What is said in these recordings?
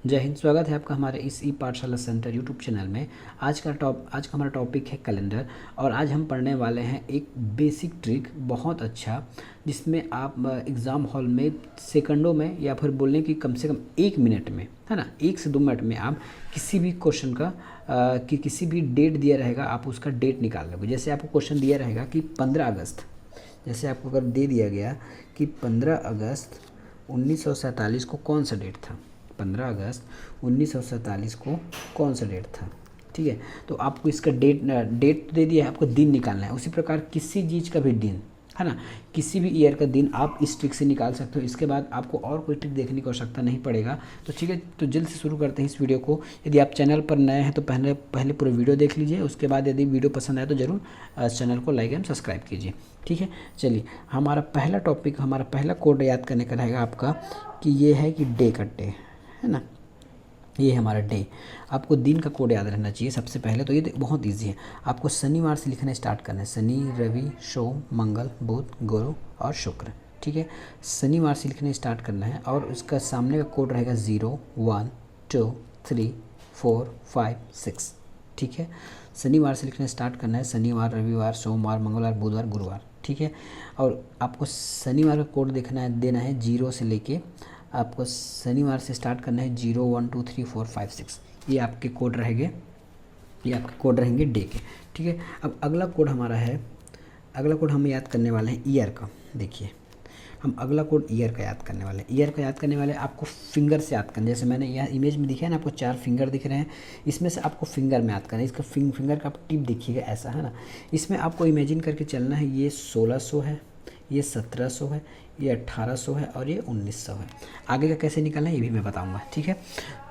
जय हिंद। स्वागत है आपका हमारे इस ई पाठशाला सेंटर यूट्यूब चैनल में। आज का हमारा टॉपिक है कैलेंडर। और आज हम पढ़ने वाले हैं एक बेसिक ट्रिक, बहुत अच्छा, जिसमें आप एग्ज़ाम हॉल में सेकंडों में या फिर बोलने की कम से कम 1 मिनट में, है ना, 1 से 2 मिनट में आप किसी भी क्वेश्चन का कि किसी भी डेट दिया रहेगा, आप उसका डेट निकाल लोगे। जैसे आपको क्वेश्चन दिया रहेगा कि 15 अगस्त, जैसे आपको अगर दे दिया गया कि 15 अगस्त 1947 को कौन सा डेट था, 15 अगस्त 1947 को कौन सा डेट था, ठीक है। तो आपको इसका डेट तो दे दिया है, आपको दिन निकालना है। उसी प्रकार किसी चीज़ का भी दिन, है ना, किसी भी ईयर का दिन आप इस ट्रिक से निकाल सकते हो। इसके बाद आपको और कोई ट्रिक देखने की आवश्यकता नहीं पड़ेगा। तो ठीक है, तो जल्द से शुरू करते हैं इस वीडियो को। यदि आप चैनल पर नए हैं तो पहले पूरा वीडियो देख लीजिए। उसके बाद यदि वीडियो पसंद आए तो ज़रूर चैनल को लाइक एंड सब्सक्राइब कीजिए, ठीक है। चलिए, हमारा पहला टॉपिक, हमारा पहला कोड याद करने का रहेगा आपका कि ये है कि डे का डे, है ना, ये हमारा डे। आपको दिन का कोड याद रहना चाहिए सबसे पहले। तो ये बहुत इजी है। आपको शनिवार से लिखना स्टार्ट करना है, शनि, रवि, सोम, मंगल, बुध, गुरु और शुक्र, ठीक है। शनिवार से लिखना स्टार्ट करना है और उसका सामने का कोड रहेगा 0, 1, 2, 3, 4, 5, 6, ठीक है। शनिवार से लिखना स्टार्ट करना है, शनिवार, रविवार, सोमवार, मंगलवार, बुधवार, गुरुवार, ठीक है। और आपको शनिवार का कोड देना है 0 से लेके, आपको शनिवार से स्टार्ट करना है 0, 1, 2, 3, 4, 5, 6। ये आपके कोड रहेंगे, ये आपके कोड रहेंगे डे के, ठीक है। अब अगला कोड हमारा है, अगला कोड हम याद करने वाले हैं ईयर का। देखिए, हम अगला कोड ईयर का याद करने वाले हैं। ईयर का याद करने वाले आपको फिंगर से याद करना। जैसे मैंने यहाँ इमेज में दिखा है ना, आपको 4 फिंगर दिख रहे हैं, इसमें से आपको फिंगर में याद करना है। इसका फिंगर का आप टिप देखिएगा, ऐसा है ना। इसमें आपको इमेजिन करके चलना है, ये 1600 है, ये 1700 है, ये 1800 है और ये 1900 है। आगे का कैसे निकालना है ये भी मैं बताऊंगा, ठीक है।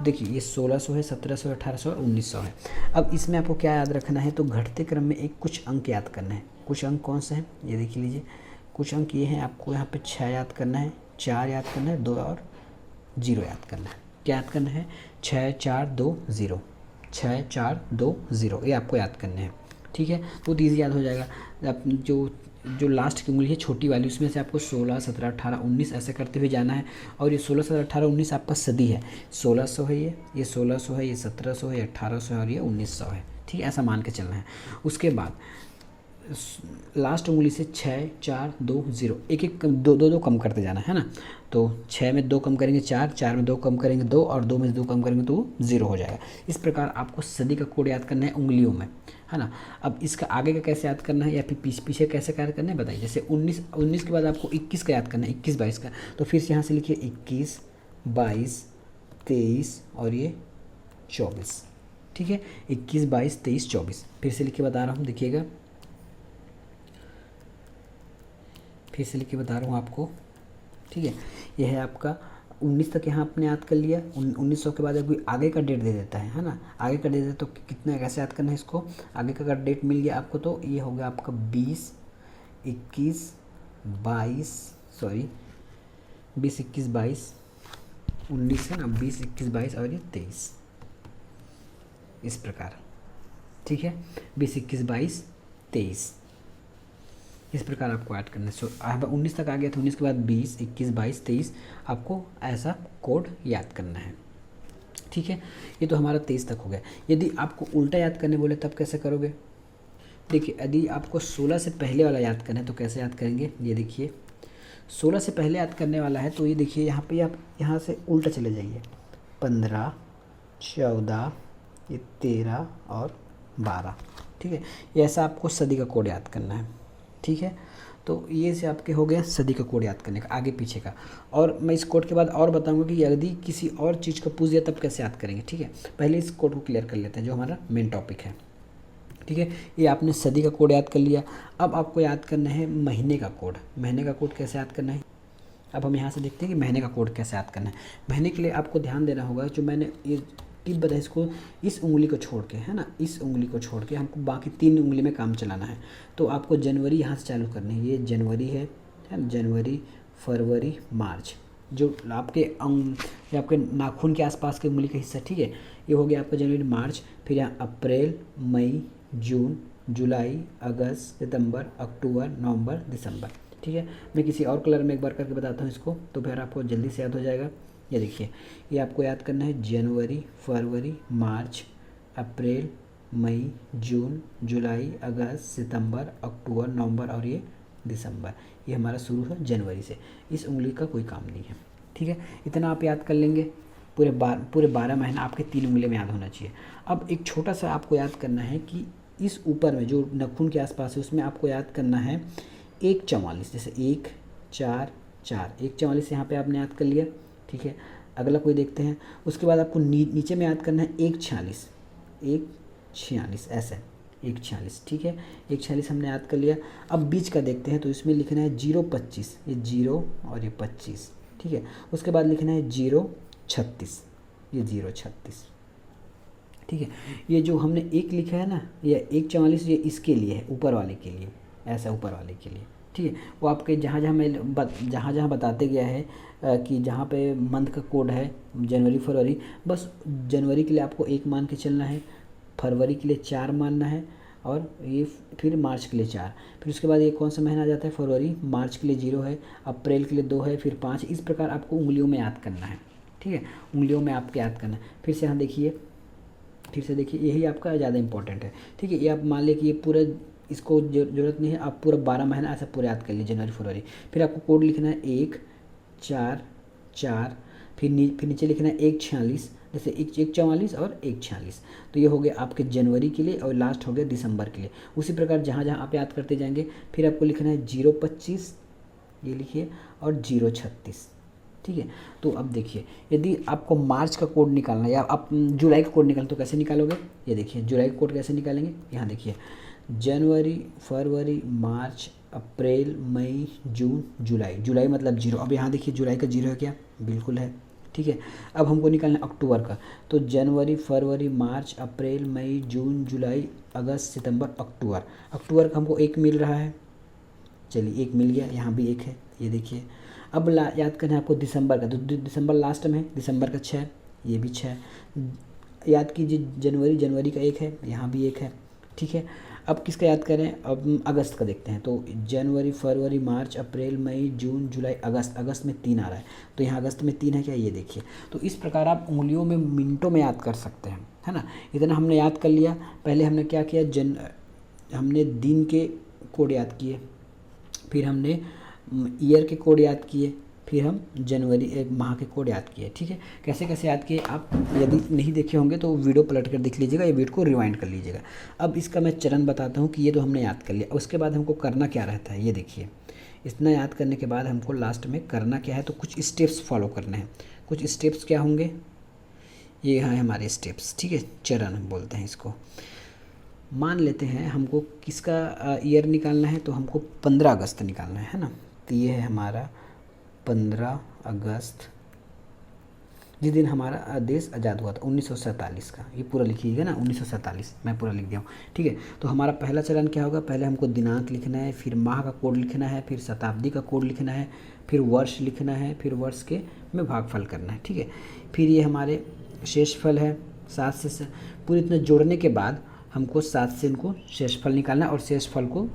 देखिए, ये 1600 है, 1700 है, 1800 और 1900 है। अब इसमें आपको क्या याद रखना है, तो घटते क्रम में एक कुछ अंक याद करना है। कुछ अंक कौन से हैं ये देख लीजिए। कुछ अंक ये हैं, आपको यहाँ पे 6 याद करना है, 4 याद करना है, 2 और 0 याद करना है। क्या याद करना है? 6, 4, 2, 0, 6, 4, 2, 0, ये आपको याद करने हैं, ठीक है। बहुत ईजी याद हो जाएगा। आप जो लास्ट की उंगली है छोटी वाली, उसमें से आपको 16, 17, 18, 19 ऐसे करते हुए जाना है। और ये 16, 17, 18, 19 आपका सदी है। 1600 है, ये 1600 है, ये 1700 है, ये 1800 है और ये 1900 है, ठीक है। ऐसा मान के चलना है। उसके बाद लास्ट उंगली से 6, 4, 2, 0, एक एक दो दो कम करते जाना है ना। तो 6 में 2 कम करेंगे 4, 4 में 2 कम करेंगे 2 और 2 में 2 कम करेंगे तो 0 हो जाएगा। इस प्रकार आपको सदी का कोड याद करना है उंगलियों में, है ना। अब इसका आगे का कैसे याद करना है या फिर पीछे कैसे याद करना है बताइए। जैसे 19 के बाद आपको 21 का याद करना है, 21, 22 का। तो फिर से यहाँ से लिखिए 21, 22, 23 और ये 24, ठीक है। 21, 22, 23, 24 फिर से लिख के बता रहा हूँ, देखिएगा, फिर से लिख के बता रहा हूँ आपको, ठीक है। यह है आपका 19 तक यहाँ आपने याद कर लिया। 1900 के बाद कोई आगे का डेट दे देता है ना, आगे का डेट दे तो कितना कैसे याद करना है इसको। आगे का अगर डेट मिल गया आपको तो ये हो गया आपका 20, 21, 22, सॉरी 20, 21, 22, 19 है ना, 20, 21, 22 और ये 23, इस प्रकार, ठीक है। 20, 21, 22, 23, इस प्रकार आपको ऐड करना है। सो अब 19 तक आ गया था, 19 के बाद 20, 21, 22, 23 आपको ऐसा कोड याद करना है, ठीक है। ये तो हमारा 23 तक हो गया। यदि आपको उल्टा याद करने बोले तब कैसे करोगे? देखिए, यदि आपको 16 से पहले वाला याद करना है तो कैसे याद करेंगे, ये देखिए। 16 से पहले याद करने वाला है तो ये देखिए, यहाँ पे आप यहाँ से उल्टा चले जाइए। 15, 14, ये 13 और 12, ठीक है। ये ऐसा आपको सदी का कोड याद करना है, ठीक है। तो ये से आपके हो गया सदी का कोड याद करने का, आगे पीछे का। और मैं इस कोड के बाद और बताऊंगा कि यदि किसी और चीज़ को पूछ दिया तब कैसे याद करेंगे, ठीक है। पहले इस कोड को क्लियर कर लेते हैं जो हमारा मेन टॉपिक है, ठीक है। ये आपने सदी का कोड याद कर लिया। अब आपको याद करना है महीने का कोड। महीने का कोड कैसे याद करना है, अब हम यहाँ से देखते हैं कि महीने का कोड कैसे याद करना है। महीने के लिए आपको ध्यान देना होगा, जो मैंने ये टिप बताई, इसको इस उंगली को छोड़ के, है ना, इस उंगली को छोड़ के हमको बाकी 3 उंगली में काम चलाना है। तो आपको जनवरी यहाँ से चालू करनी है, ये जनवरी है ना, जनवरी, फरवरी, मार्च, जो आपके आपके नाखून के आसपास के उंगली का हिस्सा, ठीक है। ये हो गया आपका जनवरी, मार्च। फिर यहाँ अप्रैल, मई, जून, जुलाई, अगस्त, सितंबर, अक्टूबर, नवंबर, दिसंबर, ठीक है। मैं किसी और कलर में एक बार करके बताता हूँ इसको, तो फिर आपको जल्दी से याद हो जाएगा। ये देखिए, ये आपको याद करना है जनवरी, फरवरी, मार्च, अप्रैल, मई, जून, जुलाई, अगस्त, सितंबर, अक्टूबर, नवंबर और ये दिसंबर। ये हमारा शुरू है जनवरी से। इस उंगली का कोई काम नहीं है, ठीक है। इतना आप याद कर लेंगे, पूरे 12 महीना आपके 3 उंगली में याद होना चाहिए। अब एक छोटा सा आपको याद करना है कि इस ऊपर में जो नाखून के आसपास है उसमें आपको याद करना है 1/44, जैसे 1 4 4, 1/44 यहाँ पे आपने याद कर लिया, ठीक है। अगला कोई देखते हैं, उसके बाद आपको नीचे में याद करना है 1/46, 1/46 ऐसे 1/46, ठीक है। 1/46 हमने याद कर लिया। अब बीच का देखते हैं, तो इसमें लिखना है 0/25, ये 0 और ये 25, ठीक है। उसके बाद लिखना है 0/36, ये 0/36, ठीक है। ये जो हमने एक लिखा है ना, ये 1/44, ये इसके लिए है, ऊपर वाले के लिए, ऐसा ऊपर वाले के लिए, ठीक है। वो आपके जहाँ जहाँ बताते गया है कि जहाँ पे मंथ का कोड है जनवरी फरवरी, बस जनवरी के लिए आपको 1 मान के चलना है, फरवरी के लिए 4 मानना है, और ये फिर मार्च के लिए 4, फिर उसके बाद ये कौन सा महीना आ जाता है फरवरी, मार्च के लिए 0 है, अप्रैल के लिए 2 है, फिर 5। इस प्रकार आपको उंगलियों में याद करना है, ठीक है। उंगलियों में आपको याद करना है। फिर से यहाँ देखिए, फिर से देखिए, यही आपका ज़्यादा इंपॉर्टेंट है, ठीक है। ये आप मान लें कि ये पूरा, इसको ज़रूरत नहीं है, आप पूरा 12 महीना ऐसा पूरा याद कर लीजिए, जनवरी फरवरी। फिर आपको कोड लिखना है 1 4 4, फिर नीचे लिखना है 1/46, जैसे 1/44 और 1/46। तो ये हो गया आपके जनवरी के लिए, और लास्ट हो गया दिसंबर के लिए। उसी प्रकार जहाँ जहाँ आप याद करते जाएंगे, फिर आपको लिखना है 0/25, ये लिखिए, और 0/36, ठीक है। तो अब देखिए, यदि आपको मार्च का कोड निकालना है या आप जुलाई का कोड निकालना, तो कैसे निकालोगे? ये देखिए, जुलाई का कोड कैसे निकालेंगे, यहाँ देखिए, जनवरी, फरवरी, मार्च, अप्रैल, मई, जून, जुलाई। जुलाई मतलब 0। अब यहाँ देखिए, जुलाई का 0 है क्या? बिल्कुल है, ठीक है। अब हमको निकालना है अक्टूबर का, तो जनवरी, फरवरी, मार्च, अप्रैल, मई, जून, जुलाई, अगस्त, सितंबर, अक्टूबर। अक्टूबर का हमको 1 मिल रहा है, चलिए 1 मिल गया, यहाँ भी 1 है, ये देखिए। अब याद करना है आपको दिसंबर का, तो दिसंबर लास्ट में है, दिसंबर का 6, ये भी 6। याद कीजिए, जनवरी का 1 है, यहाँ भी 1 है, ठीक है। अब किसका याद करें? अब अगस्त का देखते हैं, तो जनवरी, फरवरी, मार्च, अप्रैल, मई, जून, जुलाई, अगस्त। अगस्त में 3 आ रहा है, तो यहाँ अगस्त में 3 है क्या? ये देखिए। तो इस प्रकार आप उंगलियों में मिनटों में याद कर सकते हैं, है ना। इतना हमने याद कर लिया। पहले हमने क्या किया, हमने दिन के कोड याद किए, फिर हमने ईयर के कोड याद किए, फिर हम जनवरी एक माह के कोड याद किए, ठीक है। कैसे कैसे याद किए, आप यदि नहीं देखे होंगे तो वीडियो पलट कर देख लीजिएगा, ये वीडियो को रिवाइंड कर लीजिएगा। अब इसका मैं चरण बताता हूँ कि ये तो हमने याद कर लिया, उसके बाद हमको करना क्या रहता है। ये देखिए, इतना याद करने के बाद हमको लास्ट में करना क्या है, तो कुछ स्टेप्स फॉलो करने हैं। कुछ स्टेप्स क्या होंगे, ये हैं हमारे स्टेप्स, ठीक है, चरण बोलते हैं इसको। मान लेते हैं हमको किसका ईयर निकालना है, तो हमको 15 अगस्त निकालना है ना। तो ये है हमारा 15 अगस्त, जिस दिन हमारा देश आज़ाद हुआ था, 1947 का। ये पूरा लिखिएगा ना, 1947, मैं पूरा लिख दिया हूँ, ठीक है। तो हमारा पहला चरण क्या होगा, पहले हमको दिनांक लिखना है, फिर माह का कोड लिखना है, फिर शताब्दी का कोड लिखना है, फिर वर्ष लिखना है, फिर वर्ष के में भागफल करना है, ठीक है। फिर ये हमारे शेषफल है, 7 से पूरे इतना जोड़ने के बाद हमको 7 से इनको शेषफल निकालना है, और शेषफल को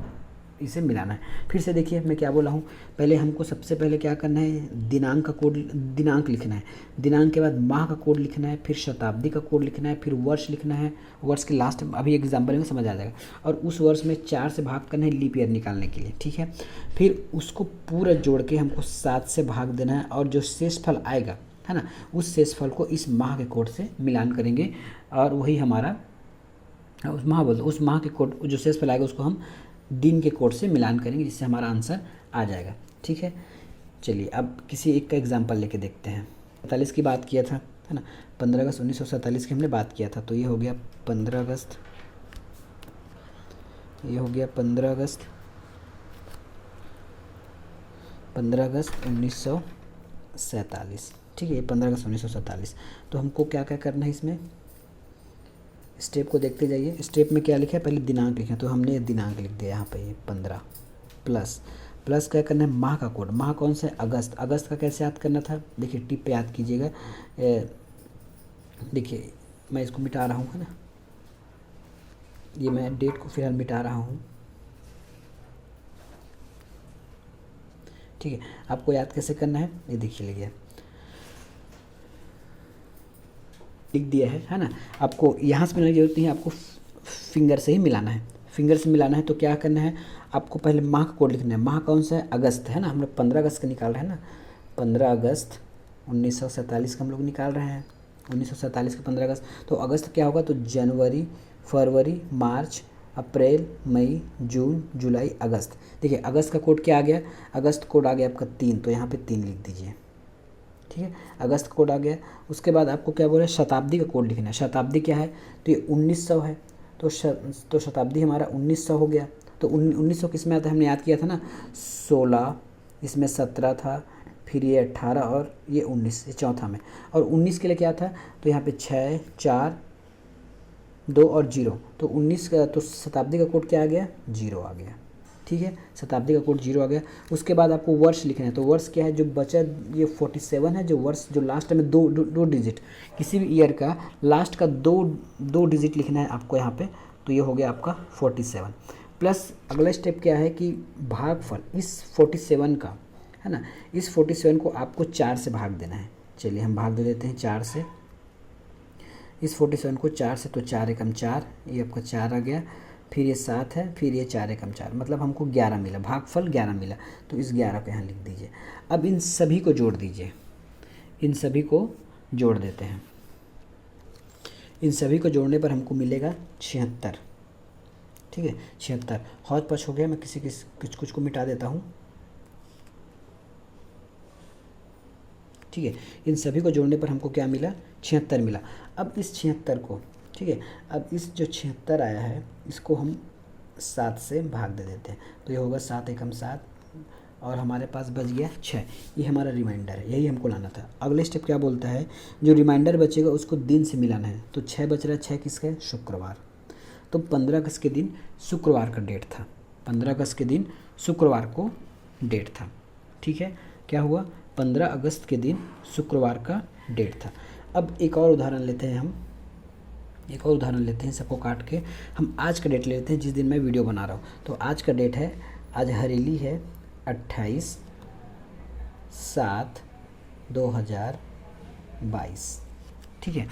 इसे मिलाना है। फिर से देखिए, मैं क्या बोला हूँ, पहले हमको सबसे पहले क्या करना है, दिनांक का कोड, दिनांक लिखना है, दिनांक के बाद माह का कोड लिखना है, फिर शताब्दी का कोड लिखना है, फिर वर्ष लिखना है, वर्ष के लास्ट में अभी एग्जाम्पल में समझ आ जाएगा, और उस वर्ष में 4 से भाग करना है लीप ईयर निकालने के लिए, ठीक है। फिर उसको पूरा जोड़ के हमको 7 से भाग देना है, और जो शेषफल आएगा, है ना, उस शेषफल को इस माह के कोड से मिलान करेंगे, और वही हमारा उस माह के कोड, जो शेषफल आएगा उसको हम दिन के कोड से मिलान करेंगे, जिससे हमारा आंसर आ जाएगा, ठीक है। चलिए अब किसी एक का एग्जांपल लेके देखते हैं। 47 की बात किया था, है ना, 15 अगस्त 1947 की हमने बात किया था, तो ये हो गया 15 अगस्त, ये हो गया 15 अगस्त 1947, ठीक है। ये 15 अगस्त 1947। तो हमको क्या क्या करना है, इसमें स्टेप को देखते जाइए। स्टेप में क्या लिखा है, पहले दिनांक लिखा है, तो हमने दिनांक लिख दिया यहाँ पे, ये 15 प्लस क्या करना है, माह का कोड। माह कौन सा है, अगस्त। अगस्त का कैसे याद करना था, देखिए टिप पे याद कीजिएगा। देखिए मैं इसको मिटा रहा हूँ, है ना, ये मैं डेट को फिलहाल मिटा रहा हूँ, ठीक है। आपको याद कैसे करना है, ये देखिए, लिखिए लिख दिया है ना। आपको यहाँ से मिलाने की जरूरत नहीं है, आपको फिंगर से ही मिलाना है। फिंगर से मिलाना है तो क्या करना है, आपको पहले माह का कोड लिखना है। माह कौन सा है, अगस्त है ना, हम लोग 15 अगस्त का निकाल रहे हैं ना, 15 अगस्त 1947 का हम लोग निकाल रहे हैं, 1947 का 15 अगस्त। तो अगस्त क्या होगा, तो जनवरी, फरवरी, मार्च, अप्रैल, मई, जून, जुलाई, अगस्त। देखिए अगस्त का कोड क्या आ गया, अगस्त कोड आ गया आपका 3, तो यहाँ पे 3 लिख दीजिए, ठीक है। अगस्त कोड आ गया। उसके बाद आपको क्या बोला, शताब्दी का कोड लिखना है। शताब्दी क्या है, तो ये 1900 है, तो शताब्दी हमारा 1900 हो गया। तो 1900 किस में आता है, हमने याद किया था ना, 16, इसमें 17 था, फिर ये 18 और ये 19, ये चौथा में। और 19 के लिए क्या था, तो यहाँ पे 6, 4, 2 और 0, तो 19 का, तो शताब्दी का कोड क्या आ गया, 0 आ गया, ठीक है। शताब्दी का कोड 0 आ गया। उसके बाद आपको वर्ष लिखना है। तो वर्ष क्या है, जो बचा ये 47 है, जो वर्ष जो लास्ट में दो डिजिट, किसी भी ईयर का लास्ट का दो डिजिट लिखना है आपको यहाँ पे। तो ये हो गया आपका 47 प्लस अगला स्टेप क्या है कि भागफल इस 47 का, है ना, इस 47 को आपको 4 से भाग देना है। चलिए हम भाग दे देते हैं 4 से, इस 47 को 4 से, तो 4 एकम 4, ये आपका 4 आ गया, फिर ये 7 है, फिर ये 4 एकम 4, मतलब हमको 11 मिला, भागफल 11 मिला। तो इस 11 को यहाँ लिख दीजिए। अब इन सभी को जोड़ दीजिए, इन सभी को जोड़ देते हैं। इन सभी को जोड़ने पर हमको मिलेगा 76, ठीक है, 76। हौच पच हो गया, मैं कुछ को मिटा देता हूँ, ठीक है। इन सभी को जोड़ने पर हमको क्या मिला, 76 मिला। अब इस 76 को, ठीक है, अब इस जो 76 आया है इसको हम 7 से भाग दे देते हैं। तो ये होगा 7 एकम 7 और हमारे पास बच गया 6। ये हमारा रिमाइंडर है, यही हमको लाना था। अगले स्टेप क्या बोलता है, जो रिमाइंडर बचेगा उसको दिन से मिलाना है। तो 6 बच रहा है, 6 किसका है, शुक्रवार। तो 15 अगस्त के दिन शुक्रवार का डेट था, 15 अगस्त के दिन शुक्रवार को डेट था, ठीक है। क्या हुआ, 15 अगस्त के दिन शुक्रवार का डेट था। अब एक और उदाहरण लेते हैं हम, एक और उदाहरण लेते हैं, सबको काट के हम आज का डेट ले लेते हैं जिस दिन मैं वीडियो बना रहा हूँ। तो आज का डेट है, आज हरेली है 28/7/2022, ठीक है।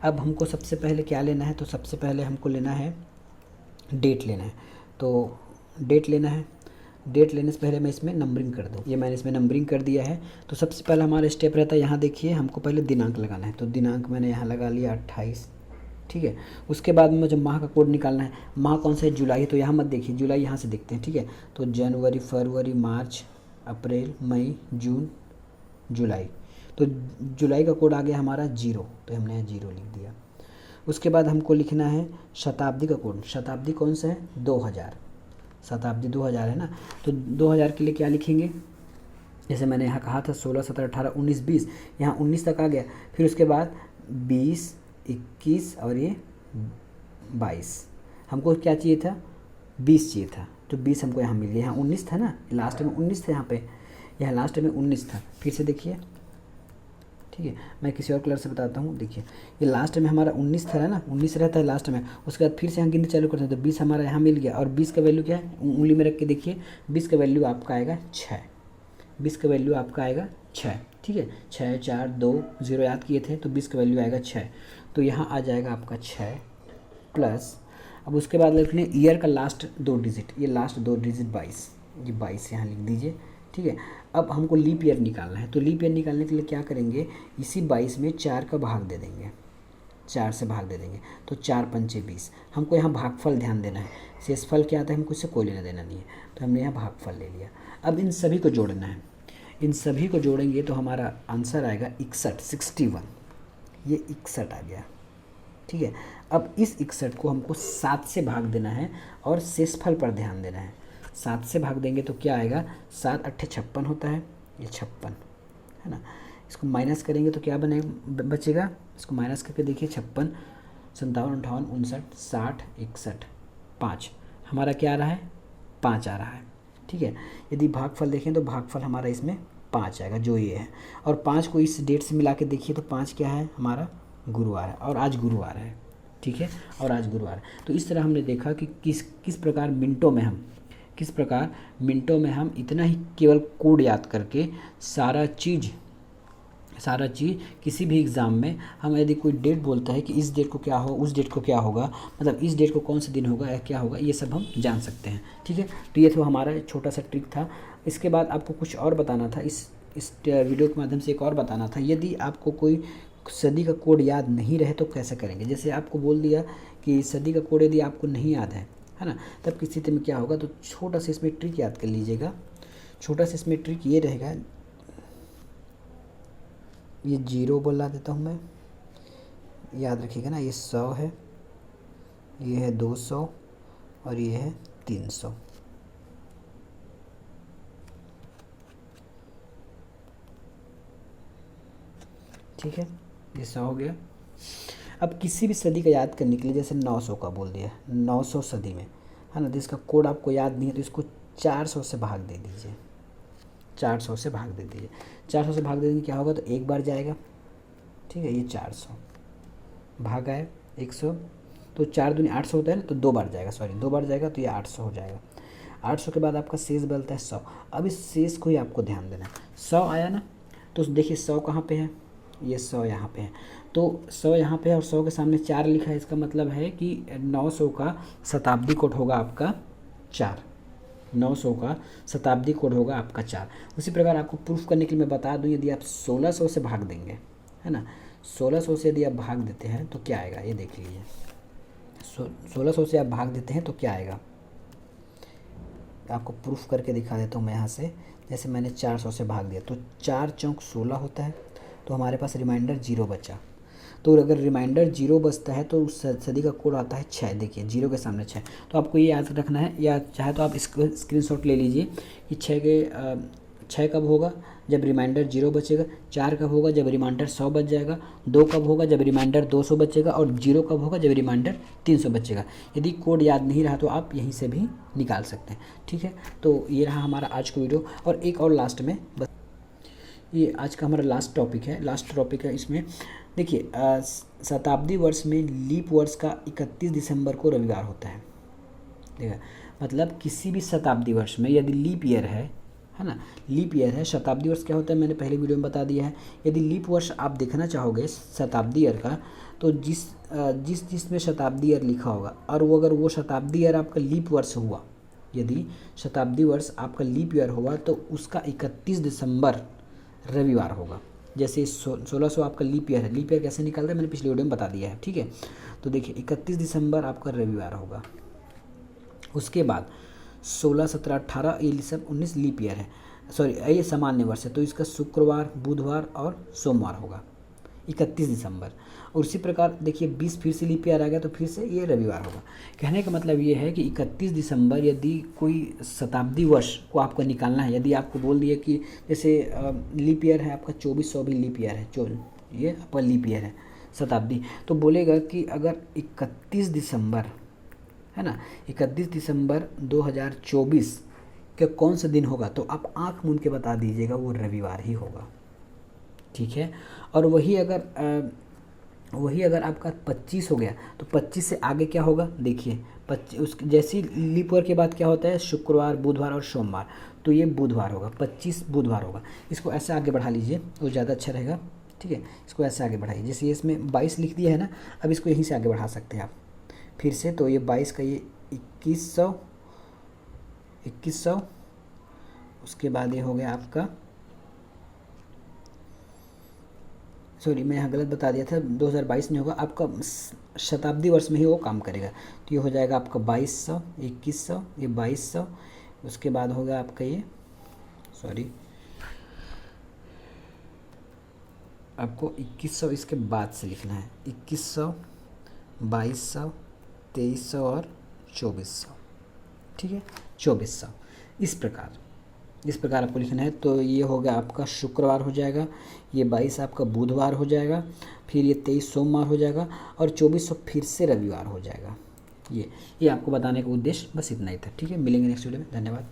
अब हमको सबसे पहले क्या लेना है, तो सबसे पहले हमको लेना है डेट लेना है। तो डेट लेना है, डेट लेने से पहले मैं इसमें नंबरिंग कर दूँ, ये मैंने इसमें नंबरिंग कर दिया है। तो सबसे पहले हमारा स्टेप रहता है, यहाँ देखिए हमको पहले दिनांक लगाना है। तो दिनांक मैंने यहाँ लगा लिया 28, ठीक है। उसके बाद में जो माह का कोड निकालना है, माह कौन सा है, जुलाई। तो यहाँ मत देखिए, जुलाई यहाँ से देखते हैं, ठीक है। तो जनवरी, फरवरी, मार्च, अप्रैल, मई, जून, जुलाई। तो जुलाई का कोड आ गया हमारा 0, तो हमने यहाँ 0 लिख दिया। उसके बाद हमको लिखना है शताब्दी का कोड। शताब्दी कौन सा है, 2000, शताब्दी 2000 है ना। तो 2000 के लिए क्या लिखेंगे, जैसे मैंने यहाँ कहा था 16, 17, 18, 19, 20, यहाँ 19 तक आ गया। फिर उसके बाद 20, 21 और ये 22। हमको क्या चाहिए था, 20 चाहिए था, तो 20 हमको यहाँ मिल गया। यहाँ 19 था ना, लास्ट में 19 था, यहाँ लास्ट में 19 था। फिर से देखिए, ठीक है, मैं किसी और कलर से बताता हूँ। देखिए ये लास्ट में हमारा 19 था ना, 19 रहता है लास्ट में। उसके बाद फिर से यहाँ गिनती चालू करते हैं, तो 20 हमारा यहाँ मिल गया। और 20 का वैल्यू क्या है, उंगली में रख के देखिए, 20 का वैल्यू आपका आएगा 6, 20 का वैल्यू आपका आएगा 6, ठीक है। 6, 4, 2, 0 याद किए थे, तो 20 का वैल्यू आएगा 6। तो यहाँ आ जाएगा आपका 6 प्लस, अब उसके बाद लिखने ईयर का लास्ट 2 डिजिट, ये लास्ट 2 डिजिट 22, ये 22 यहाँ लिख दीजिए, ठीक है। अब हमको लीप ईयर निकालना है। तो लीप ईयर निकालने के लिए क्या करेंगे, इसी 22 में 4 का भाग दे देंगे, 4 से भाग दे देंगे। तो 4 पंचे 20। हमको यहाँ भागफल ध्यान देना है, शेषफल क्या आता है हमको इससे कोई लेना देना नहीं है, तो हमने यहाँ भागफल ले लिया। अब इन सभी को जोड़ना है, इन सभी को जोड़ेंगे तो हमारा आंसर आएगा 61, ये 61 आ गया, ठीक है। अब इस 61 को हमको 7 से भाग देना है और शेषफल पर ध्यान देना है। 7 से भाग देंगे तो क्या आएगा, 7 8 56 होता है, ये 56 है ना। इसको माइनस करेंगे तो क्या बनेगा, बचेगा, इसको माइनस करके देखिए, 56, 57, 58, 59, 60, 61, 5, हमारा क्या आ रहा है, 5 आ रहा है, ठीक है। यदि भागफल देखें तो भागफल हमारा इसमें 5 आएगा, जो ये है। और 5 को इस डेट से मिला के देखिए तो 5 क्या है हमारा, गुरुवार है, और आज गुरुवार है, ठीक है, और आज गुरुवार है। तो इस तरह हमने देखा कि किस प्रकार मिनटों में हम इतना ही केवल कोड याद करके सारा चीज़ सारा चीज़ किसी भी एग्ज़ाम में हम यदि कोई डेट बोलता है कि इस डेट को क्या हो, उस डेट को क्या होगा, मतलब इस डेट को कौन सा दिन होगा या क्या होगा, ये सब हम जान सकते हैं। ठीक है, तो ये तो हमारा छोटा सा ट्रिक था। इसके बाद आपको कुछ और बताना था, इस वीडियो के माध्यम से एक और बताना था। यदि आपको कोई सदी का कोड याद नहीं रहे तो कैसे करेंगे। जैसे आपको बोल दिया कि सदी का कोड यदि आपको नहीं याद है ना, तब किस स्थिति में क्या होगा, तो छोटा सा इसमें ट्रिक याद कर लीजिएगा। छोटा सा इसमें ट्रिक ये रहेगा, ये 0 बोला देता हूँ मैं, याद रखिएगा ना, ये 100 है, ये है 200 और ये है 300। ठीक है, ये 100 हो गया। अब किसी भी सदी का याद करने के लिए जैसे 900 का बोल दिया, 900 सदी में है ना, तो इसका कोड आपको याद नहीं है तो इसको 400 से भाग दे दीजिए, 400 से भाग दे दीजिए। 400 से भाग दे देंगे क्या होगा, तो एक बार जाएगा। ठीक है, ये 400 भागा है 100, तो 4 दूनी 800 होता है ना, तो 2 बार जाएगा, सॉरी 2 बार जाएगा, तो ये 800 हो जाएगा। 800 के बाद आपका शेष बचता है 100। अब इस शेष को ही आपको ध्यान देना है। 100 आया ना, तो देखिए 100 कहाँ पे है, ये 100 यहाँ पे है, तो 100 यहाँ पे है और 100 के सामने 4 लिखा है। इसका मतलब है कि 900 का शताब्दी कोड होगा आपका 4, 900 का शताब्दी कोड होगा आपका 4। उसी प्रकार आपको प्रूफ करने के लिए मैं बता दूं, यदि आप 1600 से भाग देंगे, है ना, 1600 से यदि आप भाग देते हैं तो क्या आएगा, ये देख लीजिए। 1600 से आप भाग देते हैं तो क्या आएगा, आपको प्रूफ करके दिखा देता हूँ मैं यहाँ से। जैसे मैंने 400 से भाग दिया तो 4 चौक 16 होता है, तो हमारे पास रिमाइंडर 0 बचा। तो अगर रिमाइंडर 0 बचता है तो उस सदी का कोड आता है 6। देखिए 0 के सामने 6, तो आपको ये याद रखना है, या चाहे तो आप इसको स्क्रीनशॉट ले लीजिए कि 6 कब होगा, जब रिमाइंडर 0 बचेगा। 4 कब होगा, जब रिमाइंडर 100 बच जाएगा। 2 कब होगा, जब रिमाइंडर 200 बचेगा। और 0 कब होगा, जब रिमाइंडर 300 बचेगा। यदि कोड याद नहीं रहा तो आप यहीं से भी निकाल सकते हैं। ठीक है, तो ये रहा हमारा आज का वीडियो। और एक और लास्ट में बस, ये आज का हमारा लास्ट टॉपिक है। इसमें देखिए शताब्दी वर्ष में लीप वर्ष का 31 दिसंबर को रविवार होता है। देखिए मतलब किसी भी शताब्दी वर्ष में यदि लीप ईयर है ना, लीप ईयर है। शताब्दी वर्ष क्या होता है मैंने पहले वीडियो में बता दिया है। यदि लीप वर्ष आप देखना चाहोगे शताब्दी ईयर का, तो जिसमें शताब्दी ईयर लिखा होगा और वो अगर वो शताब्दी ईयर आपका लीप वर्ष हुआ, यदि शताब्दी वर्ष आपका लीप ईयर हुआ तो उसका 31 दिसंबर रविवार होगा। जैसे 1600 आपका लीप ईयर है, लीप ईयर कैसे निकलता है मैंने पिछले वीडियो में बता दिया है। ठीक है, तो देखिए 31 दिसंबर आपका रविवार होगा। उसके बाद 16, 17, 18 ये सब 19 लीप ईयर है, सॉरी ये सामान्य वर्ष है, तो इसका शुक्रवार, बुधवार और सोमवार होगा 31 दिसंबर। और उसी प्रकार देखिए 20 फिर से लीप ईयर आ गया तो फिर से ये रविवार होगा। कहने का मतलब ये है कि 31 दिसंबर यदि कोई शताब्दी वर्ष को आपको निकालना है, यदि आपको बोल दिए कि जैसे लीप ईयर है आपका 2400 भी लीप ईयर है, ये आपका लीप ईयर है शताब्दी, तो बोलेगा कि अगर 31 दिसंबर है ना, 31 दिसंबर 2024 का कौन सा दिन होगा, तो आप आँख मूंद के बता दीजिएगा वो रविवार ही होगा। ठीक है, और वही अगर आपका 25 हो गया तो 25 से आगे क्या होगा, देखिए 25 उस जैसी लीप ईयर के बाद क्या होता है शुक्रवार, बुधवार और सोमवार, तो ये बुधवार होगा, 25 बुधवार होगा। इसको ऐसे आगे बढ़ा लीजिए तो ज़्यादा अच्छा रहेगा। ठीक है, इसको ऐसे आगे बढ़ाइए, जैसे इसमें 22 लिख दिया है ना, अब इसको यहीं से आगे बढ़ा सकते हैं आप फिर से, तो ये 22 का ये 2100, उसके बाद ये हो गया आपका, सॉरी मैं यहाँ गलत बता दिया था, 2022 नहीं होगा आपका, शताब्दी वर्ष में ही वो काम करेगा। तो ये हो जाएगा आपका 2200, 2100, ये 2200, उसके बाद होगा आपका ये, सॉरी आपको 2100 इसके बाद से लिखना है, 2100, 2200, 2300 और 2400। ठीक है, 2400 इस प्रकार आपको लिखना है। तो ये हो गया आपका शुक्रवार हो जाएगा, ये 22 आपका बुधवार हो जाएगा, फिर ये 23 सोमवार हो जाएगा और 2400 फिर से रविवार हो जाएगा। ये आपको बताने का उद्देश्य बस इतना ही था। ठीक है, मिलेंगे नेक्स्ट वीडियो में, धन्यवाद।